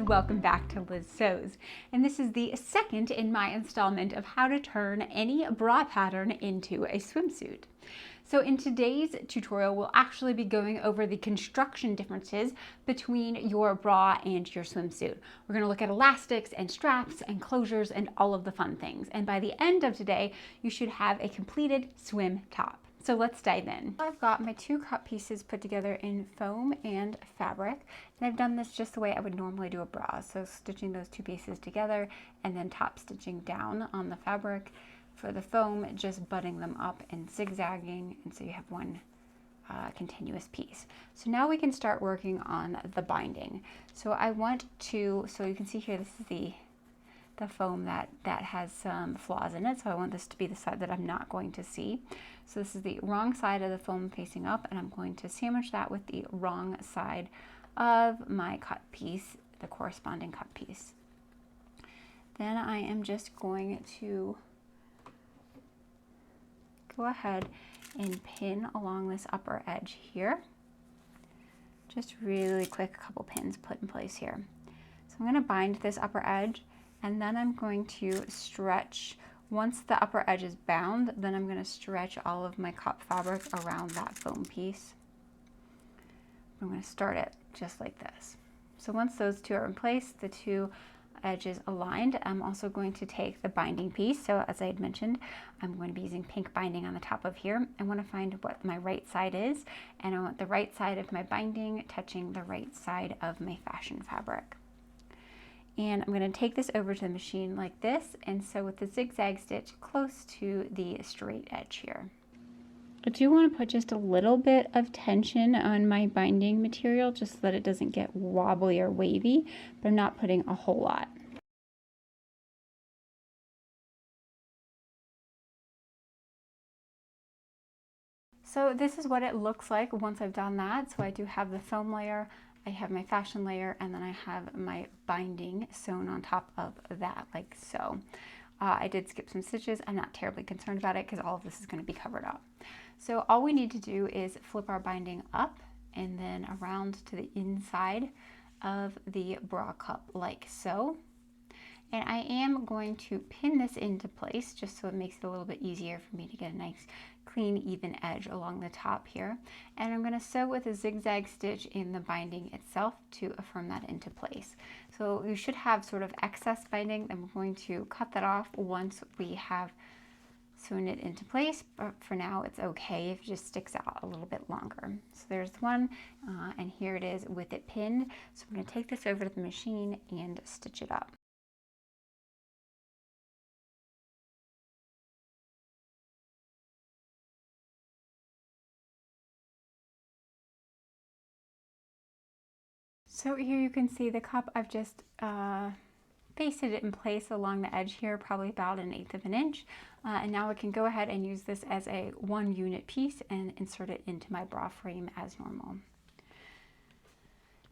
and welcome back to Liz Sews. And this is the second in my installment of how to turn any bra pattern into a swimsuit. So in today's tutorial, we'll actually be going over the construction differences between your bra and your swimsuit. We're going to look at elastics and straps and closures and all of the fun things. And by the end of today, you should have a completed swim top. So let's dive in. I've got my two cut pieces put together in foam and fabric, and I've done this just the way I would normally do a bra. So stitching those two pieces together and then top stitching down on the fabric. For the foam, just butting them up and zigzagging, and so you have one continuous piece. So now we can start working on the binding. So you can see here, this is the foam that has some flaws in it, so I want this to be the side that I'm not going to see. So this is the wrong side of the foam facing up, and I'm going to sandwich that with the wrong side of my cut piece, the corresponding cut piece. Then I am just going to go ahead and pin along this upper edge here. Just really quick, a couple pins put in place here. So I'm going to bind this upper edge, and then I'm going to stretch. Once the upper edge is bound, then I'm going to stretch all of my cut fabric around that foam piece. I'm going to start it just like this. So once those two are in place, the two edges aligned, I'm also going to take the binding piece. So as I had mentioned, I'm going to be using pink binding on the top of here. I want to find what my right side is, and I want the right side of my binding touching the right side of my fashion fabric. And I'm going to take this over to the machine like this, and so with the zigzag stitch close to the straight edge here. I do want to put just a little bit of tension on my binding material just so that it doesn't get wobbly or wavy, but I'm not putting a whole lot. So this is what it looks like once I've done that. So I do have the foam layer, I have my fashion layer, and then I have my binding sewn on top of that, like so. I did skip some stitches. I'm not terribly concerned about it because all of this is going to be covered up. So all we need to do is flip our binding up and then around to the inside of the bra cup like so. And I am going to pin this into place just so it makes it a little bit easier for me to get a nice clean even edge along the top here. And I'm going to sew with a zigzag stitch in the binding itself to affirm that into place. So you should have sort of excess binding, and we're going to cut that off once we have sewn it into place, but for now it's okay if it just sticks out a little bit longer. So there's one, and here it is with it pinned. So I'm going to take this over to the machine and stitch it up. So here you can see the cup. I've just pasted it in place along the edge here, probably about 1/8 of an inch. And now I can go ahead and use this as a 1-unit piece and insert it into my bra frame as normal.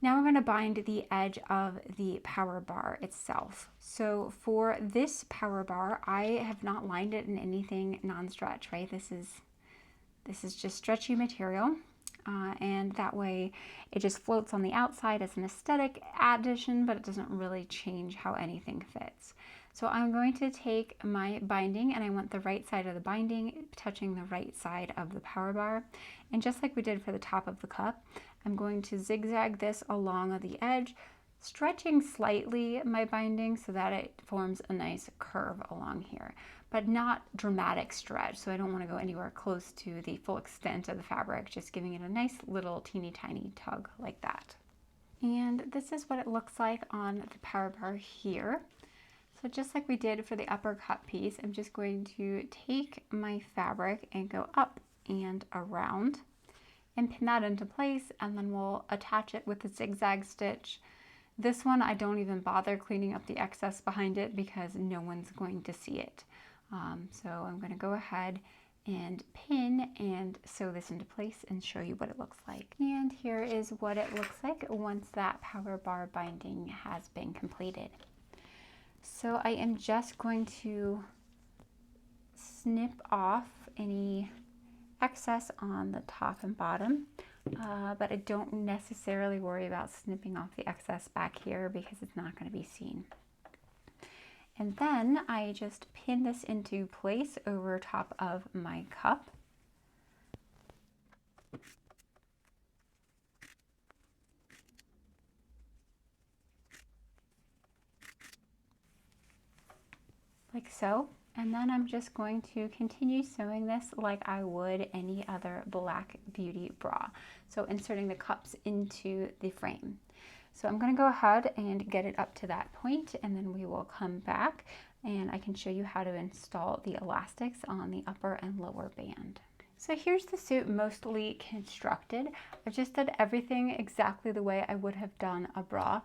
Now we're going to bind the edge of the power bar itself. So for this power bar, I have not lined it in anything non-stretch, right? This is just stretchy material. And that way it just floats on the outside as an aesthetic addition, but it doesn't really change how anything fits. So I'm going to take my binding, and I want the right side of the binding touching the right side of the power bar. And just like we did for the top of the cup, I'm going to zigzag this along the edge, stretching slightly my binding so that it forms a nice curve along here, but not dramatic stretch. So I don't want to go anywhere close to the full extent of the fabric, just giving it a nice little teeny tiny tug like that. And this is what it looks like on the power bar here. So just like we did for the upper cut piece, I'm just going to take my fabric and go up and around and pin that into place, and then we'll attach it with a zigzag stitch. This one, I don't even bother cleaning up the excess behind it because no one's going to see it. So I'm going to go ahead and pin and sew this into place and show you what it looks like. And here is what it looks like once that power bar binding has been completed. So I am just going to snip off any excess on the top and bottom. but I don't necessarily worry about snipping off the excess back here because it's not going to be seen. And then I just pin this into place over top of my cup. Like so. And then I'm just going to continue sewing this like I would any other black beauty bra. So inserting the cups into the frame. So I'm going to go ahead and get it up to that point, and then we will come back and I can show you how to install the elastics on the upper and lower band. So here's the suit mostly constructed. I just did everything exactly the way I would have done a bra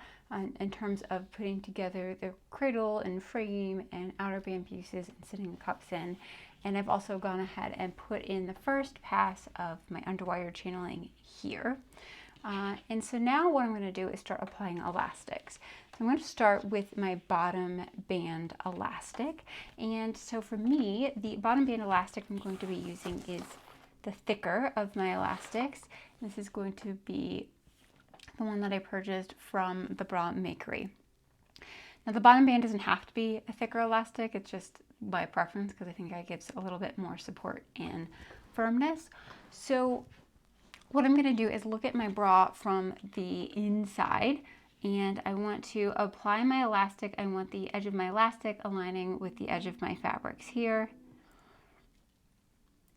in terms of putting together the cradle and frame and outer band pieces and sitting the cups in. And I've also gone ahead and put in the first pass of my underwire channeling here. And so now what I'm going to do is start applying elastics. So I'm going to start with my bottom band elastic. And so for me, the bottom band elastic I'm going to be using is the thicker of my elastics. This is going to be the one that I purchased from the Bra Makery. Now the bottom band doesn't have to be a thicker elastic, it's just by preference because I think it gives a little bit more support and firmness. So what I'm going to do is look at my bra from the inside, and I want to apply my elastic. I want the edge of my elastic aligning with the edge of my fabrics here.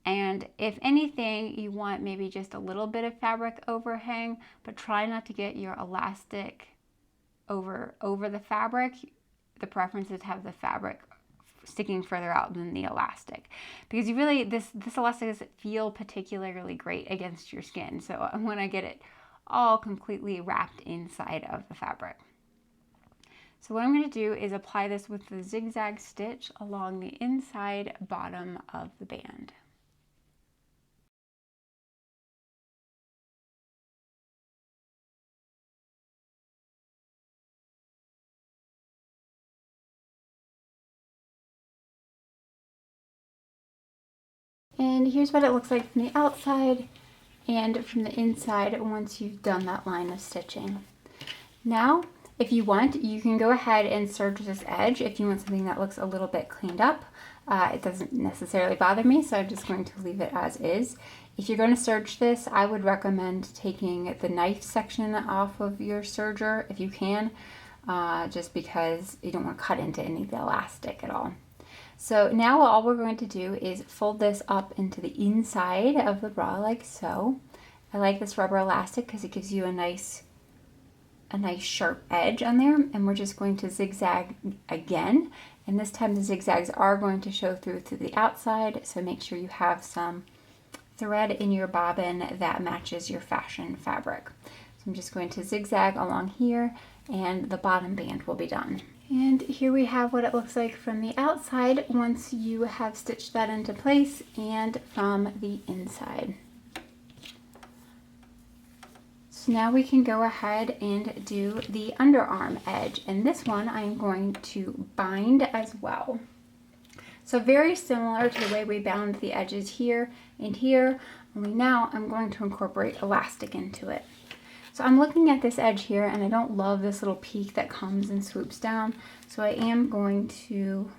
And if anything, you want maybe just a little bit of fabric overhang, but try not to get your elastic over the fabric. The preference is to have the fabric sticking further out than the elastic, because you really, this elastic doesn't feel particularly great against your skin. So I want to get it all completely wrapped inside of the fabric. So what I'm going to do is apply this with the zigzag stitch along the inside bottom of the band. And here's what it looks like from the outside and from the inside once you've done that line of stitching. Now, if you want, you can go ahead and serge this edge if you want something that looks a little bit cleaned up. It doesn't necessarily bother me, so I'm just going to leave it as is. If you're going to serge this, I would recommend taking the knife section off of your serger if you can, just because you don't want to cut into any of the elastic at all. So now all we're going to do is fold this up into the inside of the bra like so. I like this rubber elastic because it gives you a nice sharp edge on there, and we're just going to zigzag again, and this time the zigzags are going to show through to the outside, so make sure you have some thread in your bobbin that matches your fashion fabric. So I'm just going to zigzag along here, and the bottom band will be done. And here we have what it looks like from the outside once you have stitched that into place, and from the inside. So now we can go ahead and do the underarm edge, and this one I'm going to bind as well. So very similar to the way we bound the edges here and here, only now I'm going to incorporate elastic into it. So I'm looking at this edge here, and I don't love this little peak that comes and swoops down, so I am going to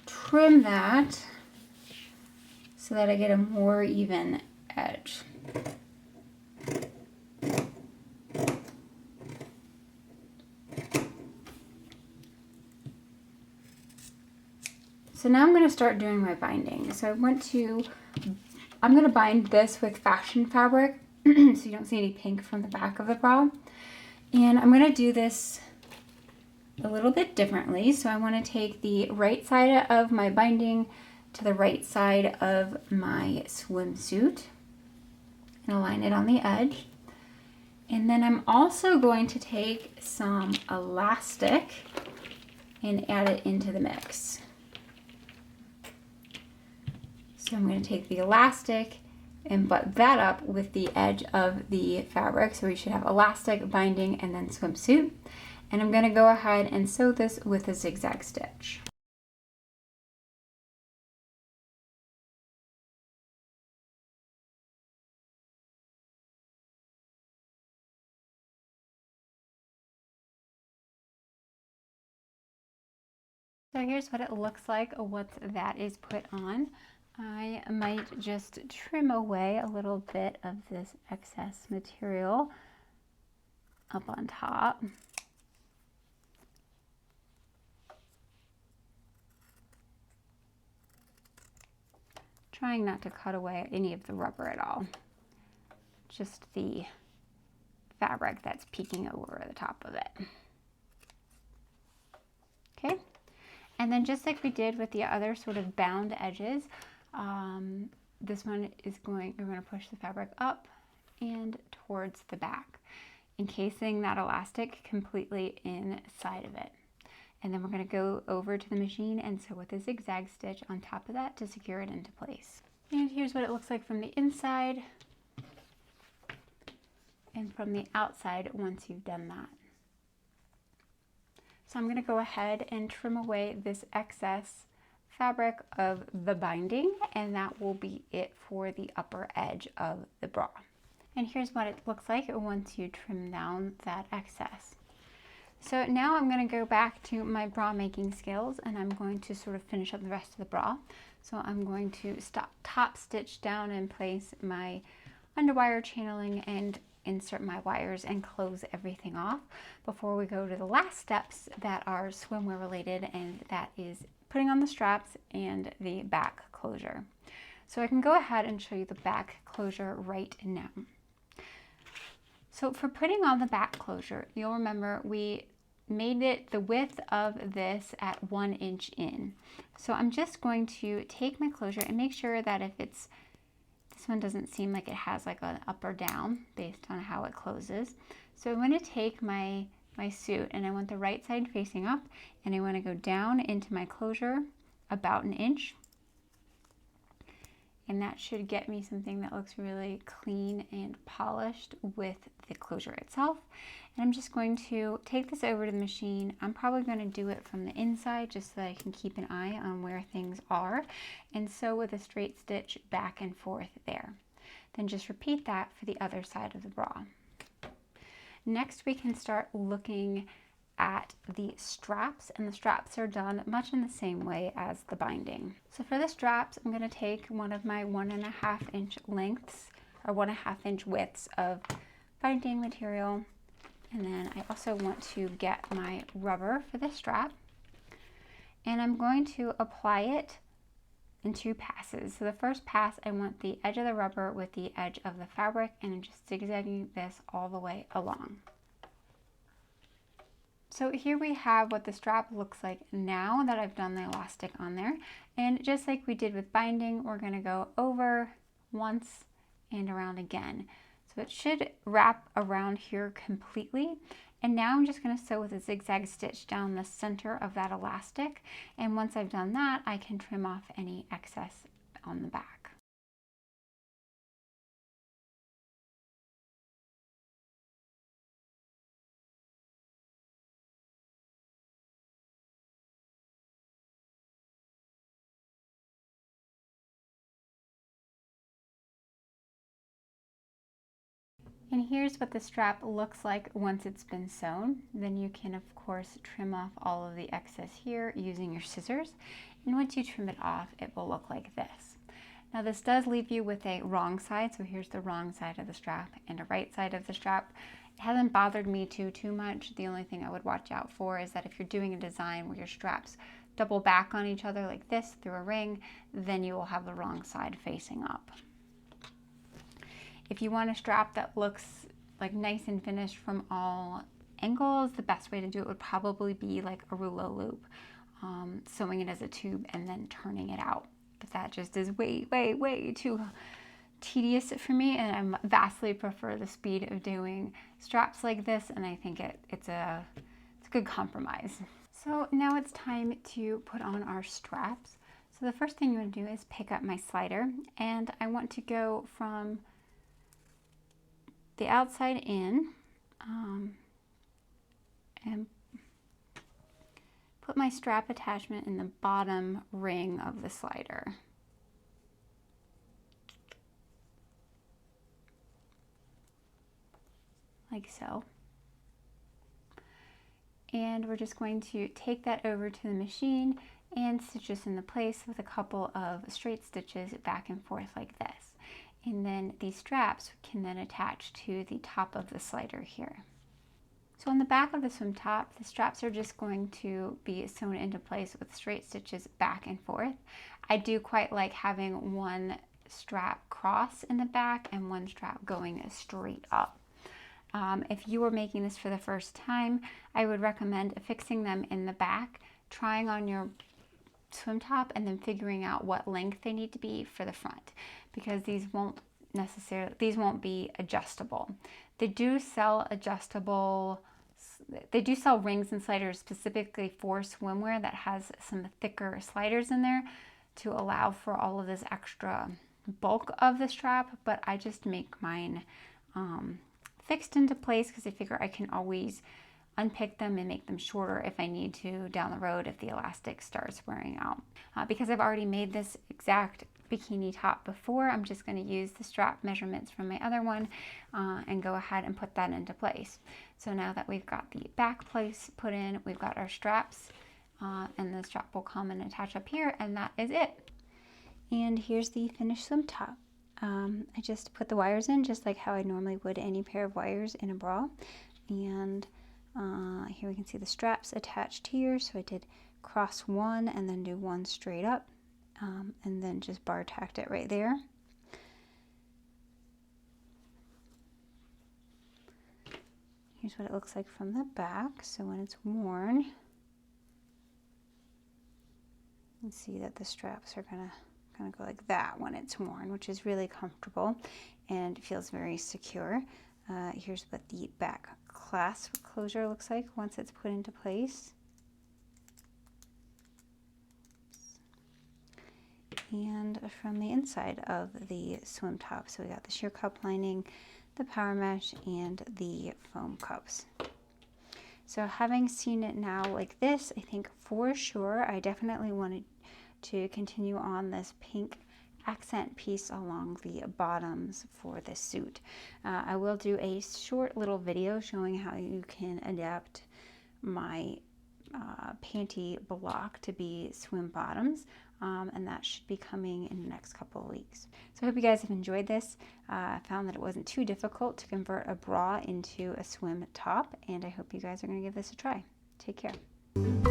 trim that so that I get a more even edge. So now I'm going to start doing my binding. So I'm going to bind this with fashion fabric so you don't see any pink from the back of the bra. And I'm going to do this a little bit differently. So I want to take the right side of my binding to the right side of my swimsuit and align it on the edge. And then I'm also going to take some elastic and add it into the mix. So I'm going to take the elastic and butt that up with the edge of the fabric. So we should have elastic, binding, and then swimsuit. And I'm going to go ahead and sew this with a zigzag stitch. So here's what it looks like once that is put on. I might just trim away a little bit of this excess material up on top. Trying not to cut away any of the rubber at all. Just the fabric that's peeking over the top of it. Okay, and then just like we did with the other sort of bound edges, this one is you're going to push the fabric up and towards the back, encasing that elastic completely inside of it. And then we're going to go over to the machine and sew with a zigzag stitch on top of that to secure it into place. And here's what it looks like from the inside and from the outside once you've done that. So I'm going to go ahead and trim away this excess fabric of the binding, and that will be it for the upper edge of the bra. And here's what it looks like once you trim down that excess. So now I'm going to go back to my bra making skills, and I'm going to sort of finish up the rest of the bra. So I'm going to top stitch down and place my underwire channeling and insert my wires and close everything off before we go to the last steps that are swimwear related, and that is putting on the straps and the back closure. So I can go ahead and show you the back closure right now. So for putting on the back closure, you'll remember we made it the width of this at 1 inch in. So I'm just going to take my closure and make sure that if this one doesn't seem like it has like an up or down based on how it closes. So I'm going to take my suit, and I want the right side facing up, and I want to go down into my closure about 1 inch. And that should get me something that looks really clean and polished with the closure itself. And I'm just going to take this over to the machine. I'm probably going to do it from the inside just so that I can keep an eye on where things are, and sew with a straight stitch back and forth there. Then just repeat that for the other side of the bra. Next, we can start looking at the straps, and the straps are done much in the same way as the binding. So for the straps, I'm going to take one of my 1.5 inch lengths or 1.5 inch widths of binding material, and then I also want to get my rubber for the strap, and I'm going to apply it in 2 passes. So the first pass, I want the edge of the rubber with the edge of the fabric, and I'm just zigzagging this all the way along. So here we have what the strap looks like now that I've done the elastic on there. And just like we did with binding, we're going to go over once and around again. So it should wrap around here completely. And now I'm just going to sew with a zigzag stitch down the center of that elastic. And once I've done that, I can trim off any excess on the back. And here's what the strap looks like once it's been sewn. Then you can, of course, trim off all of the excess here using your scissors. And once you trim it off, it will look like this. Now this does leave you with a wrong side. So here's the wrong side of the strap and a right side of the strap. It hasn't bothered me too much. The only thing I would watch out for is that if you're doing a design where your straps double back on each other like this through a ring, then you will have the wrong side facing up. If you want a strap that looks like nice and finished from all angles, the best way to do it would probably be like a rouleau loop, sewing it as a tube and then turning it out. But that just is way too tedious for me, and I vastly prefer the speed of doing straps like this, and I think it's a good compromise. So now it's time to put on our straps. So the first thing you want to do is pick up my slider, and I want to go from the outside in and put my strap attachment in the bottom ring of the slider. Like so. And we're just going to take that over to the machine and stitch this into place with a couple of straight stitches back and forth like this. And then these straps can then attach to the top of the slider here. So on the back of the swim top, the straps are just going to be sewn into place with straight stitches back and forth. I do quite like having one strap cross in the back and one strap going straight up. If you were making this for the first time, I would recommend affixing them in the back, trying on your swim top, and then figuring out what length they need to be for the front, because these won't be adjustable. They do sell rings and sliders specifically for swimwear that has some thicker sliders in there to allow for all of this extra bulk of the strap, but I just make mine fixed into place because I figure I can always unpick them and make them shorter if I need to down the road if the elastic starts wearing out. Because I've already made this exact bikini top before, I'm just going to use the strap measurements from my other one and go ahead and put that into place. So now that we've got the back place put in, we've got our straps, and the strap will come and attach up here, and that is it. And here's the finished swim top. I just put the wires in just like how I normally would any pair of wires in a bra. And here we can see the straps attached here. So I did cross one and then do one straight up, and then just bar tacked it right there. Here's what it looks like from the back. So when it's worn, you can see that the straps are gonna kind of go like that when it's worn, which is really comfortable and feels very secure. Here's what the back clasp closure looks like once it's put into place. And from the inside of the swim top, so we got the sheer cup lining, the power mesh, and the foam cups. So having seen it now like this, I think for sure I definitely wanted to continue on this pink accent piece along the bottoms for this suit. I will do a short little video showing how you can adapt my panty block to be swim bottoms, and that should be coming in the next couple of weeks. So I hope you guys have enjoyed this. I found that it wasn't too difficult to convert a bra into a swim top, and I hope you guys are going to give this a try. Take care.